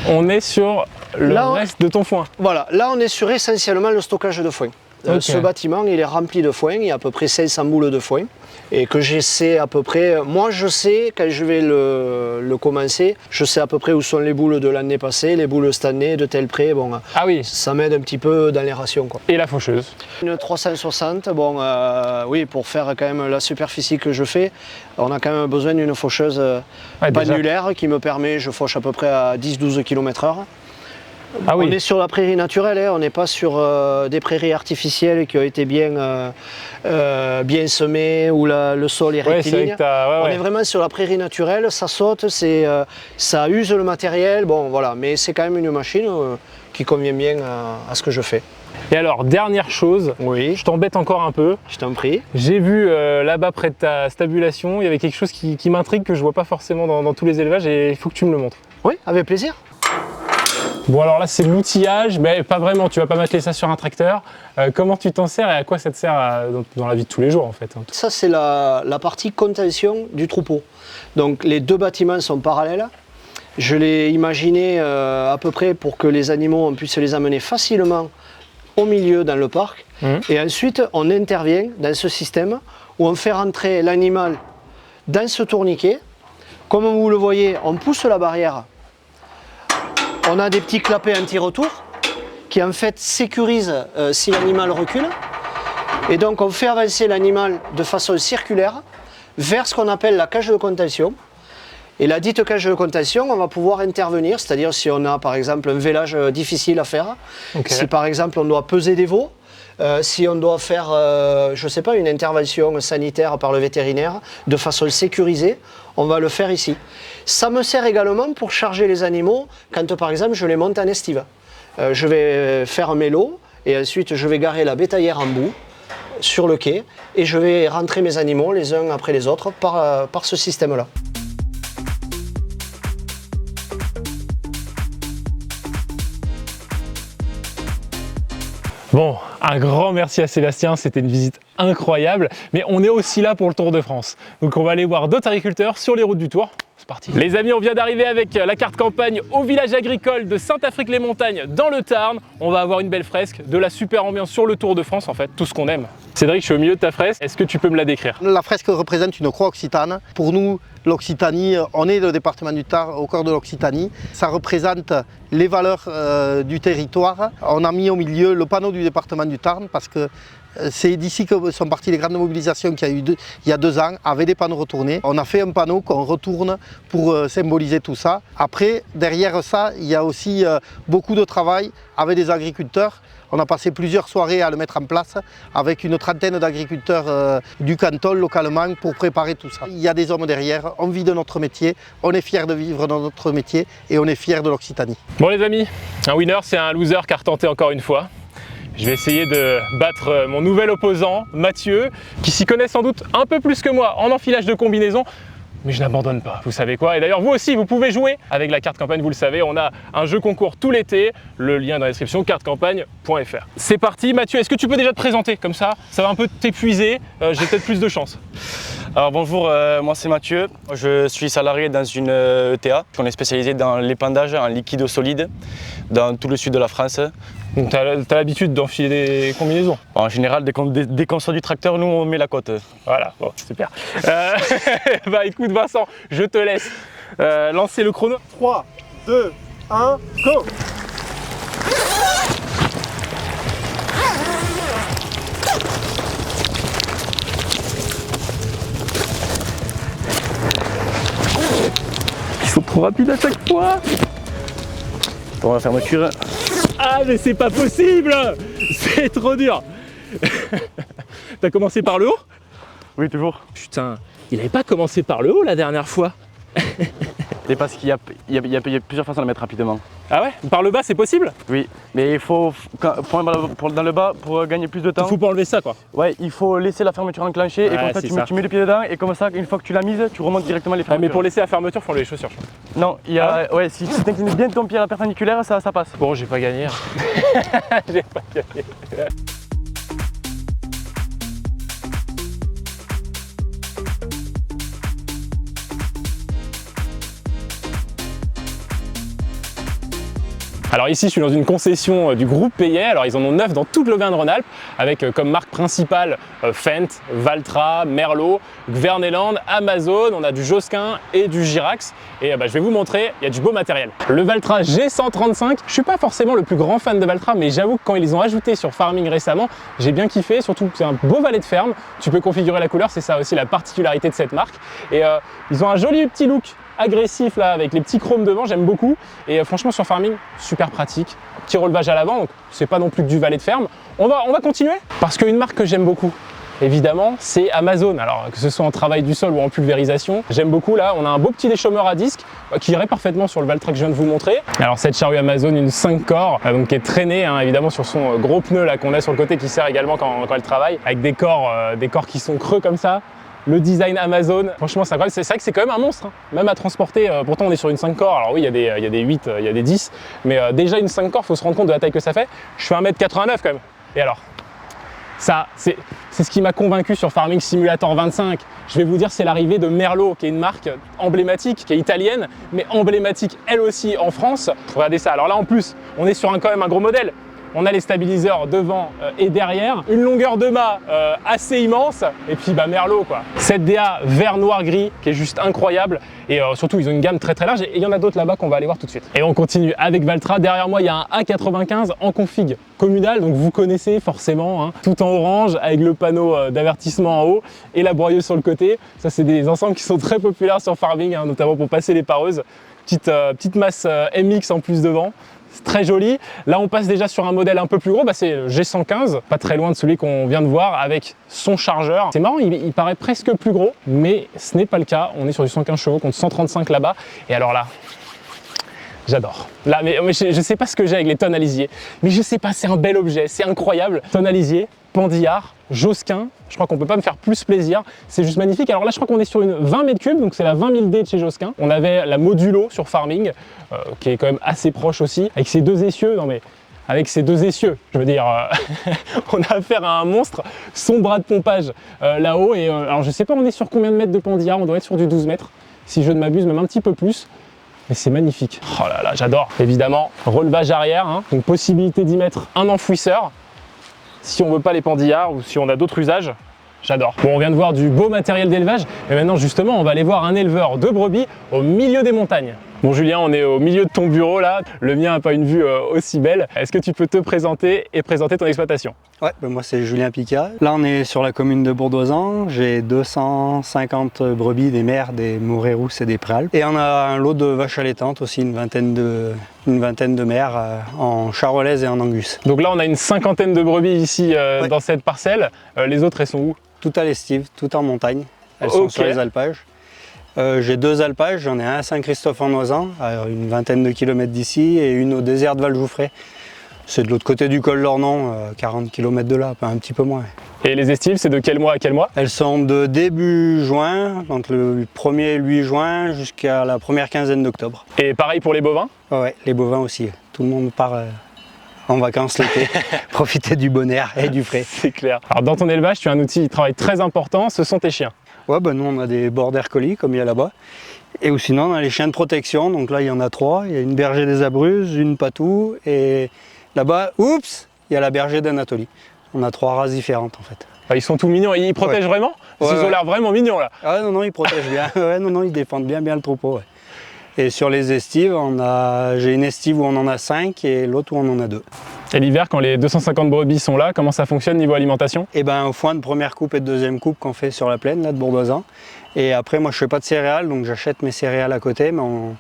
on est sur le reste de ton foin. Voilà, là on est sur essentiellement le stockage de foin. Ok. Ce bâtiment, il est rempli de foin, il y a à peu près 500 boules de foin. Et que j'essaie à peu près, moi je sais quand je vais le commencer, je sais à peu près où sont les boules de l'année passée, les boules cette année, de tel près, bon, Ah oui, ça m'aide un petit peu dans les rations, quoi. et la faucheuse. Une 360, bon, oui, pour faire quand même la superficie que je fais, on a quand même besoin d'une faucheuse Ouais, déjà. pendulaire qui me permet, je fauche à peu près à 10-12 km/h. Ah On oui, est sur la prairie naturelle, hein, on n'est pas sur des prairies artificielles qui ont été bien semées, où le sol est ouais, c'est vrai rectiligne. que t'as... ouais, On ouais. est vraiment sur la prairie naturelle, ça saute, ça use le matériel, bon voilà, mais c'est quand même une machine qui convient bien à ce que je fais. Et alors, dernière chose, Oui, je t'embête encore un peu. je t'en prie. J'ai vu là-bas près de ta stabulation, il y avait quelque chose qui m'intrigue, que je vois pas forcément dans tous les élevages, et il faut que tu me le montres. Oui, avec plaisir. Bon, alors là, c'est l'outillage, mais pas vraiment, tu vas pas mettre ça sur un tracteur. Comment tu t'en sers et à quoi ça te sert dans la vie de tous les jours en fait, hein. Ça, c'est la partie contention du troupeau. Donc les deux bâtiments sont parallèles. Je l'ai imaginé à peu près pour que les animaux, on puisse les amener facilement au milieu dans le parc. Et ensuite, on intervient dans ce système où on fait rentrer l'animal dans ce tourniquet. Comme vous le voyez, on pousse la barrière. On a des petits clapets anti-retour qui en fait sécurisent si l'animal recule. Et donc on fait avancer l'animal de façon circulaire vers ce qu'on appelle la cage de contention. Et la dite cage de contention, on va pouvoir intervenir, c'est-à-dire si on a par exemple un vélage difficile à faire, Ok. si par exemple on doit peser des veaux, si on doit faire, je sais pas, une intervention sanitaire par le vétérinaire de façon sécurisée, on va le faire ici. Ça me sert également pour charger les animaux quand par exemple je les monte en estive. Je vais faire mes lots et ensuite je vais garer la bétaillère en bout sur le quai et je vais rentrer mes animaux les uns après les autres par ce système-là. Bon, un grand merci à Sébastien, c'était une visite incroyable, mais on est aussi là pour le Tour de France. Donc on va aller voir d'autres agriculteurs sur les routes du Tour. C'est parti. Les amis, on vient d'arriver avec la carte campagne au village agricole de Saint-Afrique-les-Montagnes dans le Tarn. On va avoir une belle fresque, de la super ambiance sur le Tour de France, en fait, tout ce qu'on aime. Cédric, je suis au milieu de ta fresque, est-ce que tu peux me la décrire? La fresque représente une croix occitane. Pour nous, l'Occitanie, on est le département du Tarn, au cœur de l'Occitanie. Ça représente les valeurs du territoire. On a mis au milieu le panneau du département du Tarn parce que c'est d'ici que sont parties les grandes mobilisations qu'il y a eu il y a 2 ans, avec des panneaux retournés. On a fait un panneau qu'on retourne pour symboliser tout ça. Après, derrière ça, il y a aussi beaucoup de travail avec des agriculteurs. On a passé plusieurs soirées à le mettre en place avec une trentaine d'agriculteurs du canton localement pour préparer tout ça. Il y a des hommes derrière, on vit de notre métier, on est fiers de vivre dans notre métier et on est fiers de l'Occitanie. Bon les amis, un winner c'est un loser qui a retenté encore une fois. Je vais essayer de battre mon nouvel opposant, Mathieu, qui s'y connaît sans doute un peu plus que moi en enfilage de combinaison. Mais je n'abandonne pas, vous savez quoi. Et d'ailleurs, vous aussi, vous pouvez jouer avec la carte campagne, vous le savez. On a un jeu concours tout l'été, le lien dans la description, cartecampagne.fr. C'est parti, Mathieu, est-ce que tu peux déjà te présenter? Comme ça va un peu t'épuiser, j'ai peut-être plus de chance. Alors bonjour, moi c'est Mathieu, je suis salarié dans une ETA. On est spécialisé dans l'épandage en liquide ou solide dans tout le sud de la France. Donc t'as l'habitude d'enfiler des combinaisons? En général, dès qu'on sort du tracteur, nous on met la côte. Voilà, bon, super. Bah écoute Vincent, je te laisse lancer le chrono. 3, 2, 1, go! Ils sont trop rapides à chaque fois. Pour la fermeture. Ah mais c'est pas possible. C'est trop dur. T'as commencé par le haut? Oui, toujours. Putain, il avait pas commencé par le haut la dernière fois. C'est parce qu'il y a plusieurs façons de le mettre rapidement. Ah ouais? Par le bas c'est possible? Oui, mais il faut, dans le bas, pour gagner plus de temps, Il faut pas enlever ça quoi. ouais, il faut laisser la fermeture enclenchée et Ouais, comme ça c'est tu, ça. tu mets le pied dedans et comme ça, une fois que tu l'as mise, tu remontes directement les Ah, fermetures. mais pour laisser la fermeture, faut enlever les chaussures. Je crois. Non, il y a, ouais, si tu inclines bien ton pied à la perpendiculaire, ça passe. Bon, j'ai pas gagné. J'ai pas gagné. Alors ici, je suis dans une concession du groupe Payet. Alors ils en ont 9 dans toute l'Auvergne-Rhône-Alpes, avec comme marque principale Fendt, Valtra, Merlot, Gverneland, Amazon. On a du Josquin et du Girax. Et je vais vous montrer, il y a du beau matériel. Le Valtra G135, je suis pas forcément le plus grand fan de Valtra, mais j'avoue que quand ils les ont ajoutés sur Farming récemment, j'ai bien kiffé. Surtout que c'est un beau valet de ferme. Tu peux configurer la couleur, c'est ça aussi la particularité de cette marque. Et ils ont un joli petit look agressif là avec les petits chromes devant, j'aime beaucoup. Et franchement sur Farming, super pratique. Petit relevage à l'avant, donc c'est pas non plus que du valet de ferme. On va continuer parce qu'une marque que j'aime beaucoup, évidemment, c'est Amazon. Alors que ce soit en travail du sol ou en pulvérisation, j'aime beaucoup. Là, on a un beau petit déchômeur à disque qui irait parfaitement sur le Valtra que je viens de vous montrer. Alors cette charrue Amazon, une 5 corps, donc qui est traînée évidemment sur son gros pneu là qu'on a sur le côté qui sert également quand elle travaille, avec des corps qui sont creux comme ça. Le design Amazon, franchement c'est incroyable, c'est vrai que c'est quand même un monstre, même à transporter, pourtant on est sur une 5 corps, alors oui il y a des 8, il y a des 10, mais déjà une 5 corps, il faut se rendre compte de la taille que ça fait. Je fais 1m89 quand même, et alors ça, c'est ce qui m'a convaincu sur Farming Simulator 25. Je vais vous dire, c'est l'arrivée de Merlot, qui est une marque emblématique, qui est italienne, mais emblématique elle aussi en France. Regardez ça, alors là en plus, on est sur quand même un gros modèle. On a les stabiliseurs devant et derrière, une longueur de mât assez immense, et puis Merlot quoi. Cette DA vert, noir, gris qui est juste incroyable, et surtout ils ont une gamme très large, et il y en a d'autres là-bas qu'on va aller voir tout de suite. Et on continue avec Valtra. Derrière moi il y a un A95 en config communal, donc vous connaissez forcément, tout en orange avec le panneau d'avertissement en haut et la broyeuse sur le côté. Ça c'est des ensembles qui sont très populaires sur Farming, notamment pour passer les pareuses. Petite masse MX en plus devant. C'est très joli. Là, on passe déjà sur un modèle un peu plus gros, c'est le G115, pas très loin de celui qu'on vient de voir avec son chargeur. C'est marrant, il paraît presque plus gros, mais ce n'est pas le cas. On est sur du 115 chevaux contre 135 là-bas. Et alors là, j'adore. Là, mais je sais pas ce que j'ai avec les tonnes à lisier, mais je sais pas, c'est un bel objet, c'est incroyable. Tonnes à lisier, Pandillard, Josquin, je crois qu'on peut pas me faire plus plaisir, c'est juste magnifique. Alors là, je crois qu'on est sur une 20 m3, donc c'est la 20 000D de chez Josquin. On avait la Modulo sur Farming, qui est quand même assez proche aussi, avec ses deux essieux. Non mais, avec ses deux essieux, je veux dire, on a affaire à un monstre, son bras de pompage là-haut. Et alors je sais pas, on est sur combien de mètres de Pandillard, on doit être sur du 12 mètres, si je ne m'abuse, même un petit peu plus. Mais c'est magnifique. Oh là là, j'adore. Évidemment, relevage arrière, donc possibilité d'y mettre un enfouisseur. Si on veut pas les pandillards ou si on a d'autres usages, j'adore. Bon, on vient de voir du beau matériel d'élevage, mais maintenant justement, on va aller voir un éleveur de brebis au milieu des montagnes. Bon Julien, on est au milieu de ton bureau là, le mien n'a pas une vue aussi belle. Est-ce que tu peux te présenter et présenter ton exploitation? Ouais, moi c'est Julien Picard. Là on est sur la commune de Bourdoisan, j'ai 250 brebis, des mères, des mourets rousses et des préalpes. Et on a un lot de vaches allaitantes aussi, une vingtaine de mères en charolaise et en angus. Donc là on a une cinquantaine de brebis ici dans cette parcelle. Les autres elles sont où? Tout à l'estive, tout en montagne. Elles sont sur les alpages. J'ai 2 alpages, j'en ai un à Saint-Christophe-en-Oisans, à une vingtaine de kilomètres d'ici, et une au désert de Val-Jouffret. C'est de l'autre côté du col d'Ornon, 40 km de là, un petit peu moins. Et les estives, c'est de quel mois à quel mois? Elles sont de début juin, donc le 1er 8 juin, jusqu'à la première quinzaine d'octobre. Et pareil pour les bovins? Ouais, les bovins aussi. Tout le monde part en vacances l'été, profiter du bon air et du frais. C'est clair. Alors dans ton élevage, tu as un outil de travail très important, ce sont tes chiens. Ouais, nous on a des border collies comme il y a là-bas. Et ou sinon on a les chiens de protection, donc là il y en a 3. Il y a une berger des Abruzzes, une patou, et là-bas, oups, il y a la berger d'Anatolie. On a 3 races différentes en fait. Ah, ils sont tout mignons, ils protègent vraiment? Ils ont l'air vraiment mignons là. Ah non, ils protègent bien, ils défendent bien le troupeau. Ouais. Et sur les estives, j'ai une estive où on en a 5 et l'autre où on en a 2. Et l'hiver, quand les 250 brebis sont là, comment ça fonctionne niveau alimentation? Et au foin de première coupe et de deuxième coupe qu'on fait sur la plaine là, de Bourdoisan. Et après, moi je fais pas de céréales, donc j'achète mes céréales à côté, mais on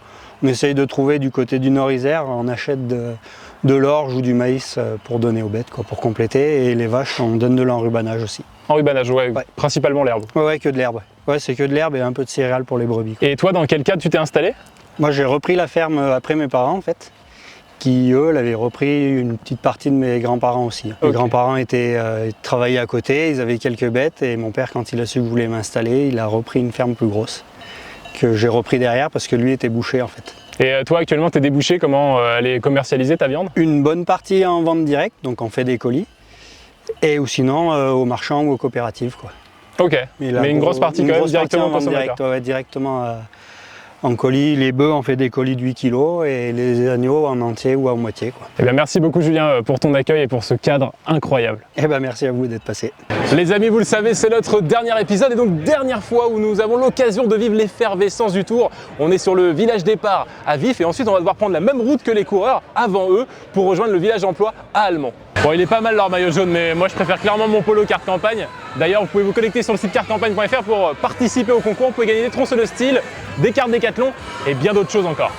essaye de trouver du côté du Nord-Isère, on achète de l'orge ou du maïs pour donner aux bêtes, pour compléter. Et les vaches, on donne de l'enrubanage aussi. Enrubanage, ouais. Principalement l'herbe. Ouais, que de l'herbe. Ouais, c'est que de l'herbe et un peu de céréales pour les brebis. Et toi, dans quel cadre tu t'es installé? Moi j'ai repris la ferme après mes parents en fait, qui eux l'avaient repris une petite partie de mes grands-parents aussi. Mes grands-parents travaillaient à côté, ils avaient quelques bêtes et mon père quand il a su que je voulais m'installer, il a repris une ferme plus grosse que j'ai repris derrière parce que lui était boucher en fait. Et toi actuellement tu es débouché, comment elle est commercialisée ta viande? Une bonne partie en vente directe, donc on fait des colis, et ou sinon aux marchands ou aux coopératives quoi. Ok, mais une grosse partie quand même directement au consommateur. Ouais, directement En colis, les bœufs, on fait des colis de 8 kg et les agneaux en entier ou à moitié, quoi. Eh bien, merci beaucoup Julien pour ton accueil et pour ce cadre incroyable. Eh ben, merci à vous d'être passé. Les amis, vous le savez, c'est notre dernier épisode et donc dernière fois où nous avons l'occasion de vivre l'effervescence du Tour. On est sur le village départ à Vif et ensuite on va devoir prendre la même route que les coureurs avant eux pour rejoindre le village emploi à Allemont. Bon, il est pas mal leur maillot jaune, mais moi je préfère clairement mon polo carte campagne. D'ailleurs, vous pouvez vous connecter sur le site cartecampagne.fr pour participer au concours. Vous pouvez gagner des tronçons de style, des cartes Décathlon et bien d'autres choses encore.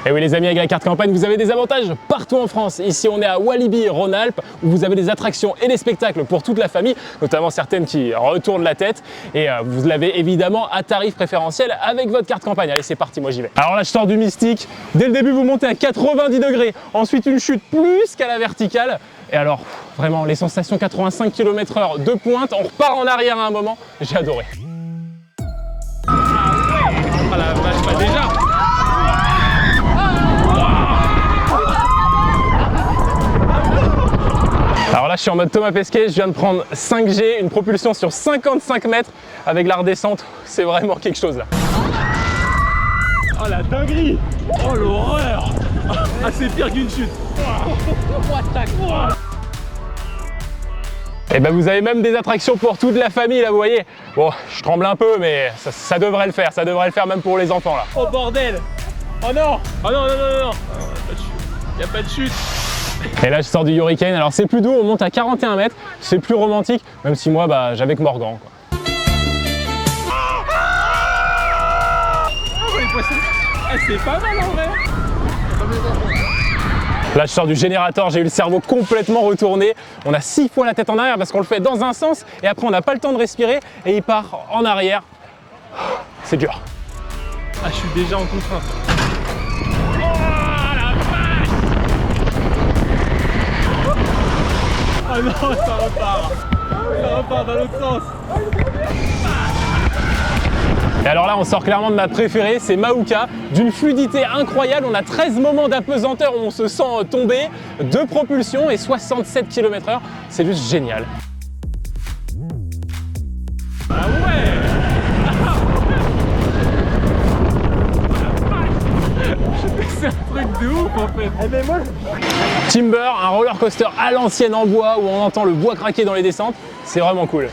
Et oui les amis, avec la carte campagne, vous avez des avantages partout en France. Ici on est à Walibi, Rhône-Alpes, où vous avez des attractions et des spectacles pour toute la famille, notamment certaines qui retournent la tête. Et vous l'avez évidemment à tarif préférentiel avec votre carte campagne. Allez, c'est parti, moi j'y vais. Alors là, je sors du mystique. Dès le début, vous montez à 90 degrés. Ensuite, une chute plus qu'à la verticale. Et alors, vraiment, les sensations 85 km/h de pointe. On repart en arrière à un moment. J'ai adoré. Ah ouais, la vache, pas déjà. Alors là, je suis en mode Thomas Pesquet, je viens de prendre 5G, une propulsion sur 55 mètres avec la redescente. C'est vraiment quelque chose là. Oh la dinguerie! Oh l'horreur! Ah, c'est pire qu'une chute! Et ben vous avez même des attractions pour toute la famille là, vous voyez. Bon, je tremble un peu, mais ça devrait le faire, ça devrait le faire même pour les enfants là. Oh bordel! Oh non! Oh non, non, non, non! Il n'y a pas de chute! Et là je sors du Hurricane, alors c'est plus doux, on monte à 41 mètres, c'est plus romantique, même si moi j'avais que Morgan quoi. C'est pas mal en vrai. Là je sors du générateur, j'ai eu le cerveau complètement retourné. On a 6 fois la tête en arrière parce qu'on le fait dans un sens et après on n'a pas le temps de respirer et il part en arrière. C'est dur. Ah, je suis déjà en contrainte. Ah non, ça repart. Ça repart dans l'autre sens. Et alors là, on sort clairement de ma préférée, c'est Maouka, d'une fluidité incroyable. On a 13 moments d'apesanteur où on se sent tomber, 2 propulsions et 67 km/h. C'est juste génial. Ah ouais. C'est un truc de ouf en fait. Eh ben moi... Timber, un roller coaster à l'ancienne en bois où on entend le bois craquer dans les descentes. C'est vraiment cool.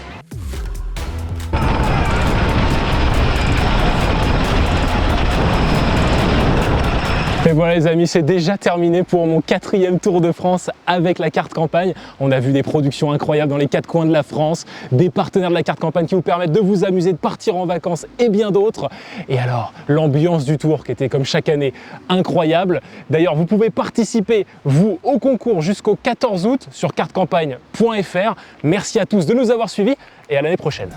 Et voilà les amis, c'est déjà terminé pour mon 4e Tour de France avec la carte campagne. On a vu des productions incroyables dans les 4 coins de la France, des partenaires de la carte campagne qui vous permettent de vous amuser, de partir en vacances et bien d'autres. Et alors, l'ambiance du Tour qui était comme chaque année incroyable. D'ailleurs, vous pouvez participer, vous, au concours jusqu'au 14 août sur cartecampagne.fr. Merci à tous de nous avoir suivis et à l'année prochaine.